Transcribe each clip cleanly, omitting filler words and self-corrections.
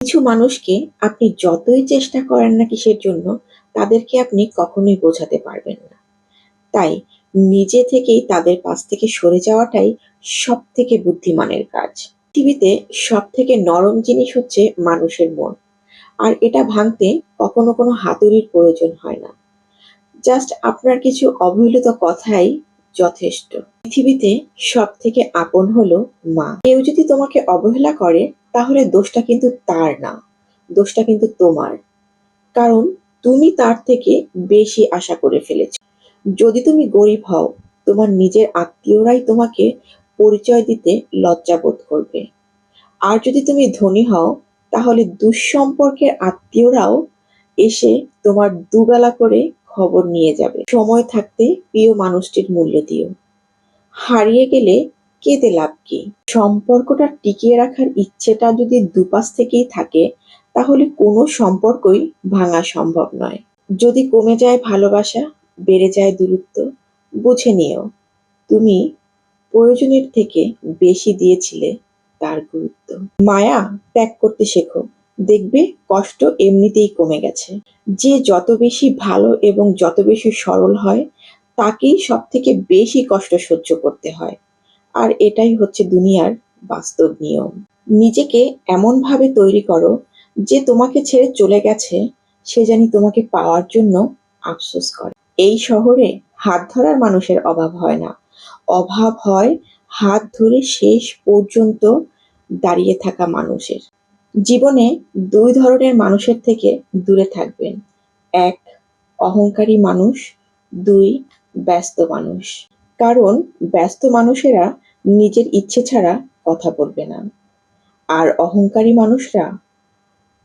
কিছু মানুষকে আপনি যতই চেষ্টা করেন না কিসের জন্য, তাদেরকে আপনি কখনোই বোঝাতে পারবেন না। তাই নিজে থেকেই তাদের পাশ থেকে সরে যাওয়াটাই সবথেকে বুদ্ধিমানের কাজ। পৃথিবীতে সবথেকে নরম জিনিস হচ্ছে মানুষের মন। আর এটা ভাঙতে কখনো কোনো হাতুড়ির প্রয়োজন হয় না। জাস্ট আপনার কিছু অবহেলিত কথাই যথেষ্ট। পৃথিবীতে সবথেকে আপন হলো মা। কেউ যদি তোমাকে অবহেলা করে, তাহলে দোষটা কিন্তু তার না, দোষটা কিন্তু তোমার। কারণ তুমি তার থেকে বেশি আশা করে ফেলেছ। যদি তুমি গরিব হও, তোমার নিজের আত্মীয়রাই তোমাকে পরিচয় দিতে লজ্জা বোধ করবে। আর যদি তুমি ধনী হও, তাহলে দুঃসম্পর্কের আত্মীয়রাও এসে তোমার দুবেলা করে খবর নিয়ে যাবে। সময় থাকতে প্রিয় মানুষটির মূল্য দিও। হারিয়ে গেলে কেঁদে লাভ কি? সম্পর্কটা টিকিয়ে রাখার ইচ্ছেটা যদি দুপাশ থেকেই থাকে, তাহলে কোনো সম্পর্কই ভাঙা সম্ভব নয়। যদি কমে যায় ভালোবাসা, বেড়ে যায় দূরত্ব, বুঝে নিও তুমি প্রয়োজনের থেকে বেশি দিয়েছিলে তার গুরুত্ব। মায়া ত্যাগ করতে শেখো, দেখবে কষ্ট এমনিতেই কমে গেছে। যে যত বেশি ভালো এবং যত বেশি সরল হয়, তাকেই সব থেকে বেশি কষ্ট সহ্য করতে হয়। আর এটাই হচ্ছে দুনিয়ার বাস্তব নিয়ম। নিজেকে এমনভাবে তৈরি করো যে তোমাকে ছেড়ে চলে গেছে, সে জানি তোমাকে পাওয়ার জন্য আফসোস করে। এই শহরে হাত ধরার মানুষের অভাব হয় না, অভাব হয় হাত ধরে শেষ পর্যন্ত দাঁড়িয়ে থাকা মানুষের। জীবনে দুই ধরনের মানুষের থেকে দূরে থাকবেন। এক, অহংকারী মানুষ। দুই, ব্যস্ত মানুষ। কারণ ব্যস্ত মানুষেরা নিজের ইচ্ছে ছাড়া কথা বলবে না, আর অহংকারী মানুষরা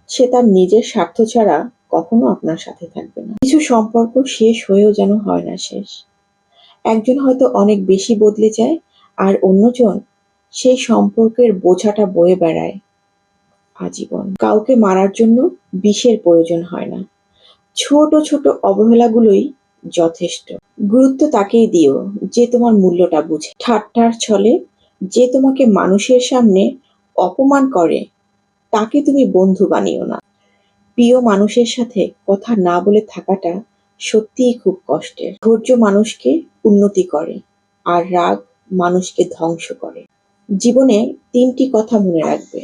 সে তার নিজের স্বার্থ ছাড়া কখনো আপনার সাথে থাকবে না। কিছু সম্পর্ক শেষ হয়েও যেন হয় না শেষ। একজন হয়তো অনেক বেশি বদলে যায়, আর অন্যজন সেই সম্পর্কের বোঝাটা বয়ে বেড়ায় আজীবন। কাউকে মারার জন্য বিষের প্রয়োজন হয় না, ছোট ছোট অবহেলাগুলোই যথেষ্ট। গুরুত্ব তাকেই দিও যে তোমার মূল্যটা বুঝে। ঠাট্টার ছলে যে তোমাকে মানুষের সামনে অপমান করে, তাকে তুমি বন্ধু বানিও না। প্রিয় মানুষের সাথে কথা না বলে থাকাটা সত্যিই খুব কষ্টের। ধৈর্য মানুষকে উন্নতি করে, আর রাগ মানুষকে ধ্বংস করে। জীবনে তিনটি কথা মনে রাখবে: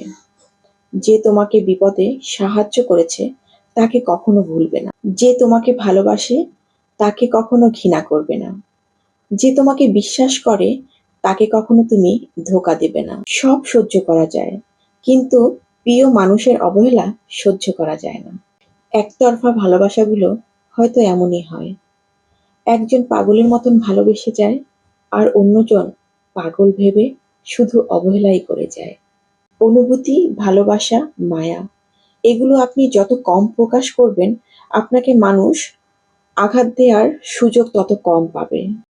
যে তোমাকে বিপদে সাহায্য করেছে তাকে কখনো ভুলবে না, যে তোমাকে ভালোবাসে তাকে কখনো ঘৃণা করবে না, যে তোমাকে বিশ্বাস করে তাকে কখনো তুমি ধোঁকা দেবে না। সব সহ্য করা যায়, কিন্তু প্রিয় মানুষের অবহেলা সহ্য করা যায় না। একতরফা ভালোবাসাগুলো হয়তো এমনই হয়, একজন পাগলের মতন ভালোবেসে যায়, আর অন্যজন পাগল ভেবে শুধু অবহেলাই করে যায়। অনুভূতি, ভালোবাসা, মায়া, এগুলো আপনি যত কম প্রকাশ করবেন, আপনাকে মানুষ আঘাত দেওয়ার সুযোগ তত কম পাবে।